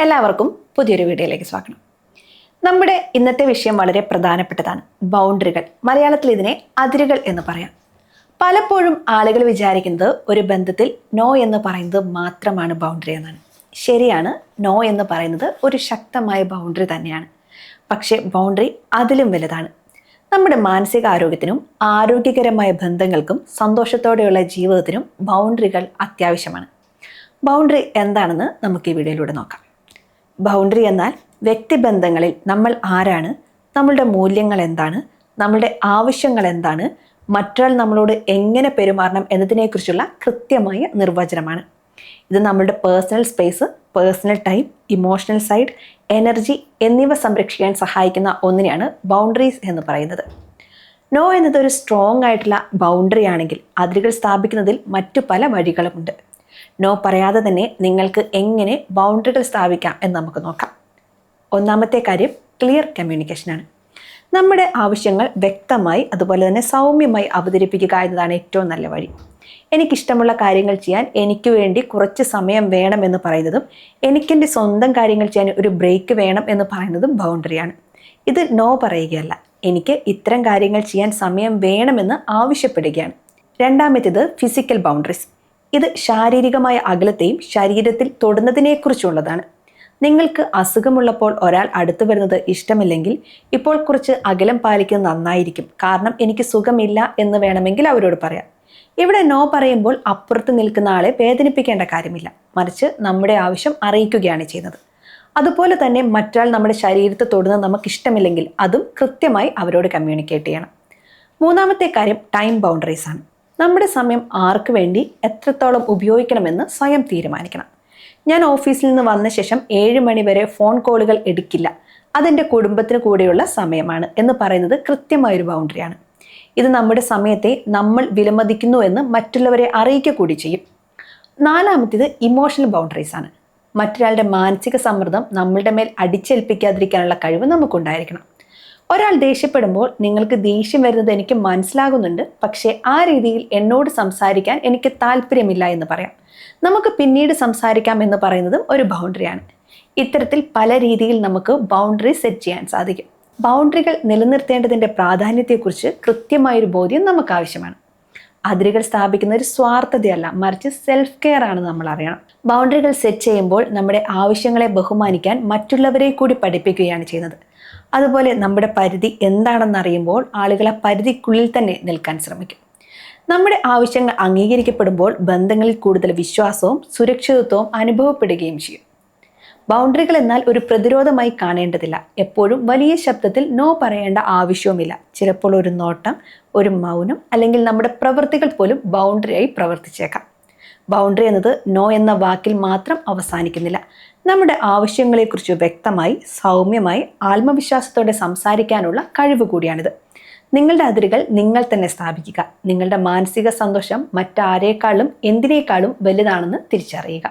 എല്ലാവർക്കും പുതിയൊരു വീഡിയോയിലേക്ക് സ്വാഗതം. നമ്മുടെ ഇന്നത്തെ വിഷയം വളരെ പ്രധാനപ്പെട്ടതാണ്. ബൗണ്ടറികൾ. മലയാളത്തിൽ ഇതിനെ അതിരുകൾ എന്ന് പറയാം. പലപ്പോഴും ആളുകൾ വിചാരിക്കുന്നത് ഒരു ബന്ധത്തിൽ നോ എന്ന് പറയുന്നത് മാത്രമാണ് ബൗണ്ടറി എന്നാണ്. ശരിയാണ്, നോ എന്ന് പറയുന്നത് ഒരു ശക്തമായ ബൗണ്ടറി തന്നെയാണ്. പക്ഷേ ബൗണ്ടറി അതിലും വലുതാണ്. നമ്മുടെ മാനസിക ആരോഗ്യത്തിനും ആരോഗ്യകരമായ ബന്ധങ്ങൾക്കും സന്തോഷത്തോടെയുള്ള ജീവിതത്തിനും ബൗണ്ടറികൾ അത്യാവശ്യമാണ്. ബൗണ്ടറി എന്താണെന്ന് നമുക്ക് ഈ വീഡിയോയിലൂടെ നോക്കാം. ബൗണ്ടറി എന്നാൽ വ്യക്തിബന്ധങ്ങളിൽ നമ്മൾ ആരാണ്, നമ്മളുടെ മൂല്യങ്ങൾ എന്താണ്, നമ്മളുടെ ആവശ്യങ്ങൾ എന്താണ്, മറ്റൊരാൾ നമ്മളോട് എങ്ങനെ പെരുമാറണം എന്നതിനെക്കുറിച്ചുള്ള കൃത്യമായ നിർവചനമാണ്. ഇത് നമ്മളുടെ personal space, personal time, emotional side, energy എന്നിവ സംരക്ഷിക്കാൻ സഹായിക്കുന്ന ഒന്നിനെയാണ് ബൗണ്ടറീസ് എന്ന് പറയുന്നത്. നോ എന്നത് ഒരു സ്ട്രോങ് ആയിട്ടുള്ള ബൗണ്ടറി ആണെങ്കിൽ അതിരുകൾ സ്ഥാപിക്കുന്നതിൽ മറ്റു പല വഴികളുമുണ്ട്. നോ പറയാതെ തന്നെ നിങ്ങൾക്ക് എങ്ങനെ ബൗണ്ടറികൾ സ്ഥാപിക്കാം എന്ന് നമുക്ക് നോക്കാം. ഒന്നാമത്തെ കാര്യം ക്ലിയർ കമ്മ്യൂണിക്കേഷനാണ്. നമ്മുടെ ആവശ്യങ്ങൾ വ്യക്തമായി അതുപോലെ തന്നെ സൗമ്യമായി അവതരിപ്പിക്കുക എന്നതാണ് ഏറ്റവും നല്ല വഴി. എനിക്കിഷ്ടമുള്ള കാര്യങ്ങൾ ചെയ്യാൻ എനിക്ക് വേണ്ടി കുറച്ച് സമയം വേണം എന്ന് പറയുന്നതും എനിക്കെൻ്റെ സ്വന്തം കാര്യങ്ങൾ ചെയ്യാൻ ഒരു ബ്രേക്ക് വേണം എന്ന് പറയുന്നതും ബൗണ്ടറിയാണ്. ഇത് നോ പറയുകയല്ല, എനിക്ക് ഇത്തരം കാര്യങ്ങൾ ചെയ്യാൻ സമയം വേണമെന്ന് ആവശ്യപ്പെടുകയാണ്. രണ്ടാമത്തേത് ഫിസിക്കൽ ബൗണ്ടറീസ്. ഇത് ശാരീരികമായ അകലത്തെയും ശരീരത്തിൽ തൊടുന്നതിനെക്കുറിച്ചുള്ളതാണ്. നിങ്ങൾക്ക് അസുഖമുള്ളപ്പോൾ ഒരാൾ അടുത്തു വരുന്നത് ഇഷ്ടമില്ലെങ്കിൽ ഇപ്പോൾ കുറച്ച് അകലം പാലിക്കുന്നത് നന്നായിരിക്കും, കാരണം എനിക്ക് സുഖമില്ല എന്ന് വേണമെങ്കിൽ അവരോട് പറയാം. ഇവിടെ നോ പറയുമ്പോൾ അപ്പുറത്ത് നിൽക്കുന്ന ആളെ വേദനിപ്പിക്കേണ്ട കാര്യമില്ല, മറിച്ച് നമ്മുടെ ആവശ്യം അറിയിക്കുകയാണ് ചെയ്യുന്നത്. അതുപോലെ തന്നെ മറ്റൊരാൾ നമ്മുടെ ശരീരത്തെ തൊടുന്നത് നമുക്കിഷ്ടമില്ലെങ്കിൽ അതും കൃത്യമായി അവരോട് കമ്മ്യൂണിക്കേറ്റ് ചെയ്യണം. മൂന്നാമത്തെ കാര്യം ടൈം ബൗണ്ടറീസ് ആണ്. നമ്മുടെ സമയം ആർക്ക് വേണ്ടി എത്രത്തോളം ഉപയോഗിക്കണമെന്ന് സ്വയം തീരുമാനിക്കണം. ഞാൻ ഓഫീസിൽ നിന്ന് വന്ന ശേഷം 7 മണി വരെ ഫോൺ കോളുകൾ എടുക്കില്ല, അതെൻ്റെ കുടുംബത്തിന് കൂടെയുള്ള സമയമാണ് എന്ന് പറയുന്നത് കൃത്യമായൊരു ബൗണ്ടറിയാണ്. ഇത് നമ്മുടെ സമയത്തെ നമ്മൾ വിലമതിക്കുന്നു എന്ന് മറ്റുള്ളവരെ അറിയിക്കുക കൂടി ചെയ്യും. നാലാമത്തേത് ഇമോഷണൽ ബൗണ്ടറീസ് ആണ്. മറ്റൊരാളുടെ മാനസിക സമ്മർദ്ദം നമ്മളുടെ മേൽ അടിച്ചേൽപ്പിക്കാതിരിക്കാനുള്ള കഴിവ് നമുക്കുണ്ടായിരിക്കണം. ഒരാൾ ദേഷ്യപ്പെടുമ്പോൾ നിങ്ങൾക്ക് ദേഷ്യം വരുന്നത് എനിക്ക് മനസ്സിലാകുന്നുണ്ട്, പക്ഷേ ആ രീതിയിൽ എന്നോട് സംസാരിക്കാൻ എനിക്ക് താല്പര്യമില്ല എന്ന് പറയാം. നമുക്ക് പിന്നീട് സംസാരിക്കാം എന്ന് പറയുന്നതും ഒരു ബൗണ്ടറിയാണ്. ഇത്തരത്തിൽ പല രീതിയിൽ നമുക്ക് ബൗണ്ടറി സെറ്റ് ചെയ്യാൻ സാധിക്കും. ബൗണ്ടറികൾ നിലനിർത്തേണ്ടതിൻ്റെ പ്രാധാന്യത്തെക്കുറിച്ച് കൃത്യമായൊരു ബോധ്യം നമുക്ക് ആവശ്യമാണ്. അതിരുകൾ സ്ഥാപിക്കുന്ന ഒരു സ്വാർത്ഥതയല്ല, മറിച്ച് സെൽഫ് കെയർ ആണ് നമ്മൾ അറിയണം. ബൗണ്ടറികൾ സെറ്റ് ചെയ്യുമ്പോൾ നമ്മുടെ ആവശ്യങ്ങളെ ബഹുമാനിക്കാൻ മറ്റുള്ളവരെ കൂടി പഠിപ്പിക്കുകയാണ് ചെയ്യുന്നത്. അതുപോലെ നമ്മുടെ പരിധി എന്താണെന്ന് അറിയുമ്പോൾ ആളുകൾ ആ പരിധിക്കുള്ളിൽ തന്നെ നിൽക്കാൻ ശ്രമിക്കും. നമ്മുടെ ആവശ്യങ്ങൾ അംഗീകരിക്കപ്പെടുമ്പോൾ ബന്ധങ്ങളിൽ കൂടുതൽ വിശ്വാസവും സുരക്ഷിതത്വവും അനുഭവപ്പെടുകയും ചെയ്യും. ബൗണ്ടറികൾ എന്നാൽ ഒരു പ്രതിരോധമായി കാണേണ്ടതില്ല. എപ്പോഴും വലിയ ശബ്ദത്തിൽ നോ പറയേണ്ട ആവശ്യവുമില്ല. ചിലപ്പോൾ ഒരു നോട്ടം, ഒരു മൗനം അല്ലെങ്കിൽ നമ്മുടെ പ്രവൃത്തികൾ പോലും ബൗണ്ടറിയായി പ്രവർത്തിച്ചേക്കാം. ബൗണ്ടറി എന്നത് നോ എന്ന വാക്കിൽ മാത്രം അവസാനിക്കുന്നില്ല. നമ്മുടെ ആവശ്യങ്ങളെക്കുറിച്ച് വ്യക്തമായി, സൗമ്യമായി, ആത്മവിശ്വാസത്തോടെ സംസാരിക്കാനുള്ള കഴിവ് കൂടിയാണിത്. നിങ്ങളുടെ അതിരുകൾ നിങ്ങൾ തന്നെ സ്ഥാപിക്കുക. നിങ്ങളുടെ മാനസിക സന്തോഷം മറ്റാരേക്കാളും എന്തിനേക്കാളും വലുതാണെന്ന് തിരിച്ചറിയുക.